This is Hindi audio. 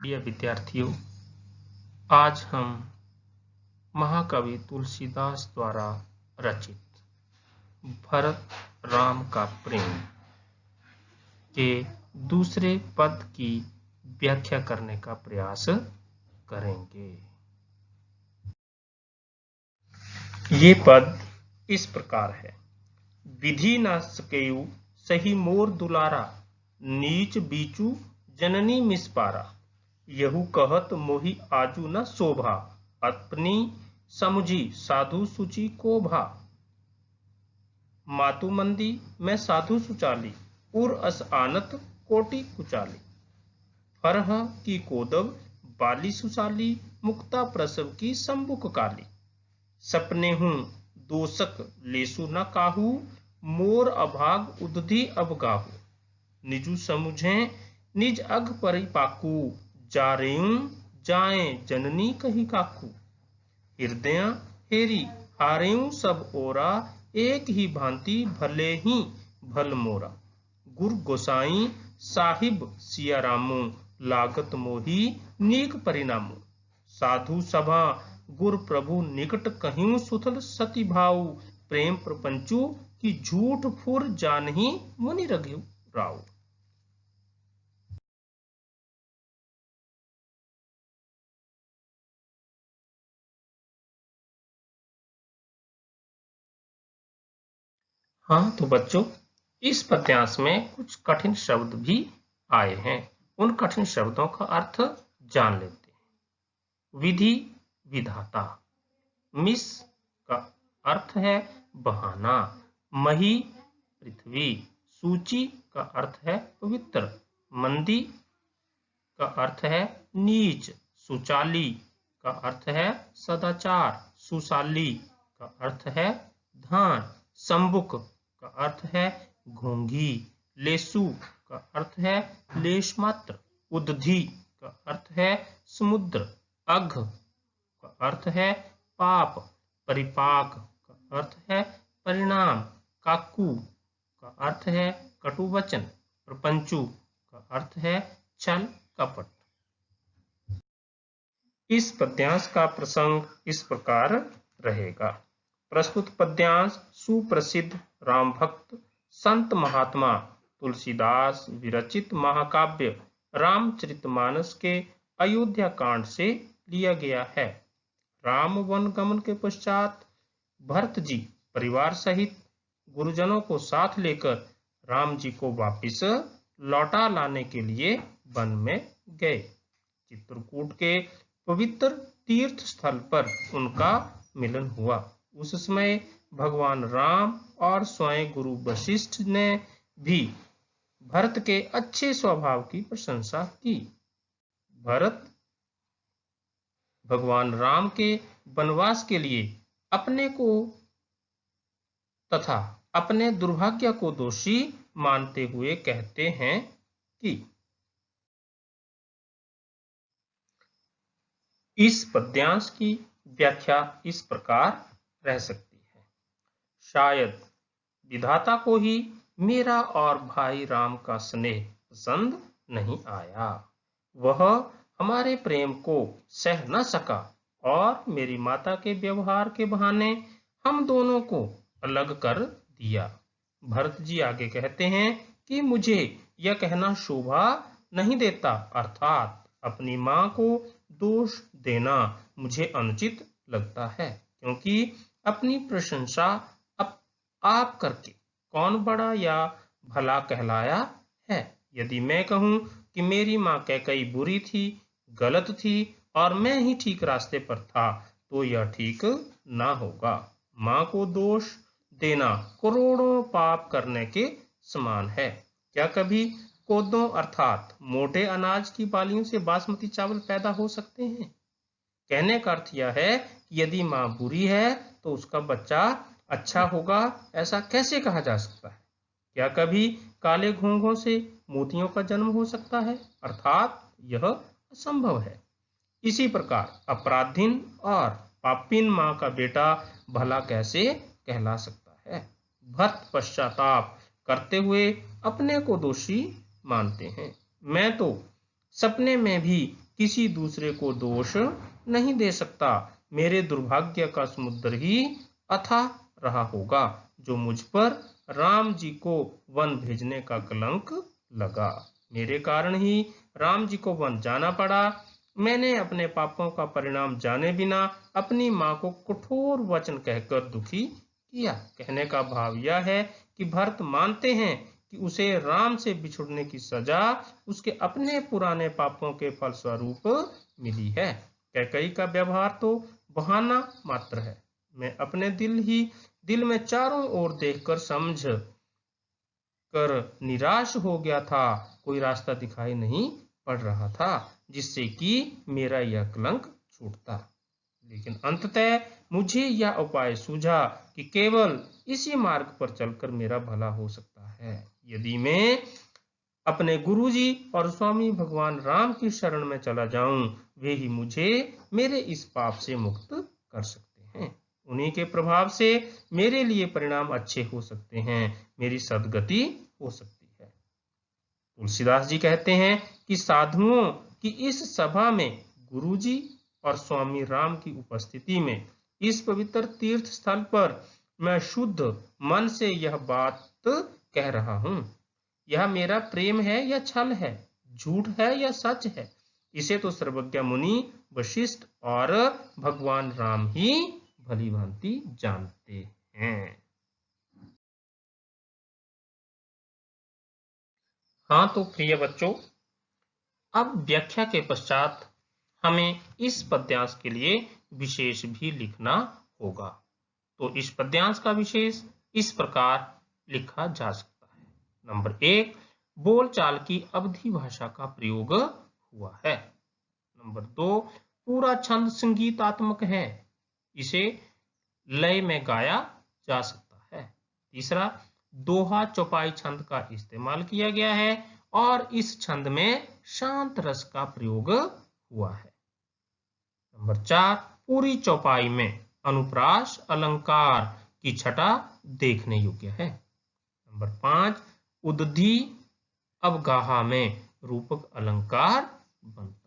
प्रिय विद्यार्थियों, आज हम महाकवि तुलसीदास द्वारा रचित भरत राम का प्रेम के दूसरे पद की व्याख्या करने का प्रयास करेंगे। ये पद इस प्रकार है। विधि न सकेयु सही मोर दुलारा, नीच बीचू जननी मिसपारा। यहू कहत मोहि आजू न शोभा, अपनी समुझी साधु सुचि को भा। मातु मंदी मैं साधु सुचाली, उर अस आनत कोटि कुचाली। फरह की कोदब बाली सुसाली, मुक्ता प्रसव की संबुक काली। सपने हूँ दोषक लेसु न काहू, मोर अभाग उदधि अब गाहू। निजु समुझे निज अघ परिपाकू, जा रेऊं जाए जननी कही काकू। हृदय हेरी हारेऊं सब ओरा, एक ही भांति भले ही भल मोरा। गुर गोसाई साहिब सिया रामो, लागत मोही नीक परिणामो। साधु सभा गुर प्रभु निकट कहियूं सुथल सती भाऊ, प्रेम प्रपंचु की झूठ फुर जानही मुनि रघु राव। हाँ तो बच्चों, इस पद्यांश में कुछ कठिन शब्द भी आए हैं। उन कठिन शब्दों का अर्थ जान लेते हैं। विधि विधाता, मिस का अर्थ है बहाना, मही पृथ्वी, सूची का अर्थ है पवित्र, मंदी का अर्थ है नीच, सुचाली का अर्थ है सदाचार, सुशाली का अर्थ है धान, संबुक का अर्थ है घोंघी, लेसु का अर्थ है लेश मात्र, उदधि का अर्थ है समुद्र, अघ का अर्थ है पाप, परिपाक का अर्थ है परिणाम, काकू का अर्थ है कटु वचन, प्रपंचु का अर्थ है छल कपट। इस पद्यांश का प्रसंग इस प्रकार रहेगा। प्रस्तुत पद्यांश सुप्रसिद्ध राम भक्त संत महात्मा तुलसीदास विरचित महाकाव्य रामचरितमानस के अयोध्या कांड से लिया गया है। राम वन गमन के पश्चात भरत जी परिवार सहित गुरुजनों को साथ लेकर राम जी को वापिस लौटा लाने के लिए वन में गए। चित्रकूट के पवित्र तीर्थ स्थल पर उनका मिलन हुआ। उस समय भगवान राम और स्वयं गुरु वशिष्ठ ने भी भरत के अच्छे स्वभाव की प्रशंसा की। भरत भगवान राम के वनवास के लिए अपने को तथा अपने दुर्भाग्य को दोषी मानते हुए कहते हैं कि इस पद्यांश की व्याख्या इस प्रकार रह सकती है। शायद विधाता को ही मेरा और भाई राम का स्नेह पसंद नहीं आया, वह हमारे प्रेम को सह न सका और मेरी माता के व्यवहार के बहाने हम दोनों को अलग कर दिया। भरत जी आगे कहते हैं कि मुझे यह कहना शोभा नहीं देता, अर्थात अपनी मां को दोष देना मुझे अनुचित लगता है, क्योंकि अपनी प्रशंसा आप करके कौन बड़ा या भला कहलाया है। यदि मैं कहूं कि मेरी मां कैकई बुरी थी, गलत थी और मैं ही ठीक रास्ते पर था, तो यह ठीक ना होगा। मां को दोष देना करोड़ों पाप करने के समान है। क्या कभी कोदों अर्थात मोटे अनाज की बालियों से बासमती चावल पैदा हो सकते हैं? कहने का अर्थ यह है कि यदि मां बुरी है तो उसका बच्चा अच्छा होगा, ऐसा कैसे कहा जा सकता है? क्या कभी काले घोंघों से मोतियों का जन्म हो सकता है? अर्थात यह असंभव है। इसी प्रकार अपराधीन और पापीन मां का बेटा भला कैसे कहला सकता है? भक्त पश्चाताप करते हुए अपने को दोषी मानते हैं। मैं तो सपने में भी किसी दूसरे को दोष नहीं दे सकता। मेरे दुर्भाग्य का समुद्र ही अथाह रहा होगा जो मुझ पर राम जी को वन भेजने का कलंक लगा। मेरे कारण ही राम जी को वन जाना पड़ा। मैंने अपने पापों का परिणाम जाने बिना अपनी माँ को कठोर वचन कहकर दुखी किया। कहने का भाव यह है कि भरत मानते हैं कि उसे राम से बिछुड़ने की सजा उसके अपने पुराने पापों के फलस्वरूप मिली है। कैकेयी का व्यवहार तो बहाना मात्र है। मैं अपने दिल में चारों ओर देखकर समझ कर निराश हो गया था। कोई रास्ता दिखाई नहीं पड़ रहा था जिससे कि मेरा यह कलंक छूटता। लेकिन अंततः मुझे यह उपाय सूझा कि केवल इसी मार्ग पर चलकर मेरा भला हो सकता है। यदि मैं अपने गुरुजी और स्वामी भगवान राम की शरण में चला जाऊं, वे ही मुझे मेरे इस पाप से मुक्त कर सकते हैं। उन्हीं के प्रभाव से मेरे लिए परिणाम अच्छे हो सकते हैं, मेरी सद्गति हो सकती है। तुलसीदास जी कहते हैं कि साधुओं की इस सभा में गुरुजी और स्वामी राम की उपस्थिति में इस पवित्र तीर्थ स्थल पर मैं शुद्ध मन से यह बात कह रहा हूं। यह मेरा प्रेम है या छल है, झूठ है या सच है, इसे तो सर्वज्ञ मुनि वशिष्ठ और भगवान राम ही भली भांति जानते हैं। हाँ तो प्रिय बच्चों, अब व्याख्या के पश्चात हमें इस पद्यांश के लिए विशेष भी लिखना होगा। तो इस पद्यांश का विशेष इस प्रकार लिखा जा सकता है। नंबर 1, बोलचाल की अवधी भाषा का प्रयोग हुआ है। नंबर 2, पूरा छंद संगीतात्मक है, इसे लय में गाया जा सकता है। तीसरा, दोहा चौपाई छंद का इस्तेमाल किया गया है और इस छंद में शांत रस का प्रयोग हुआ है। नंबर 4, पूरी चौपाई में अनुप्रास अलंकार की छटा देखने योग्य है। नंबर 5, उद्धी अवगाहा में रूपक अलंकार बनते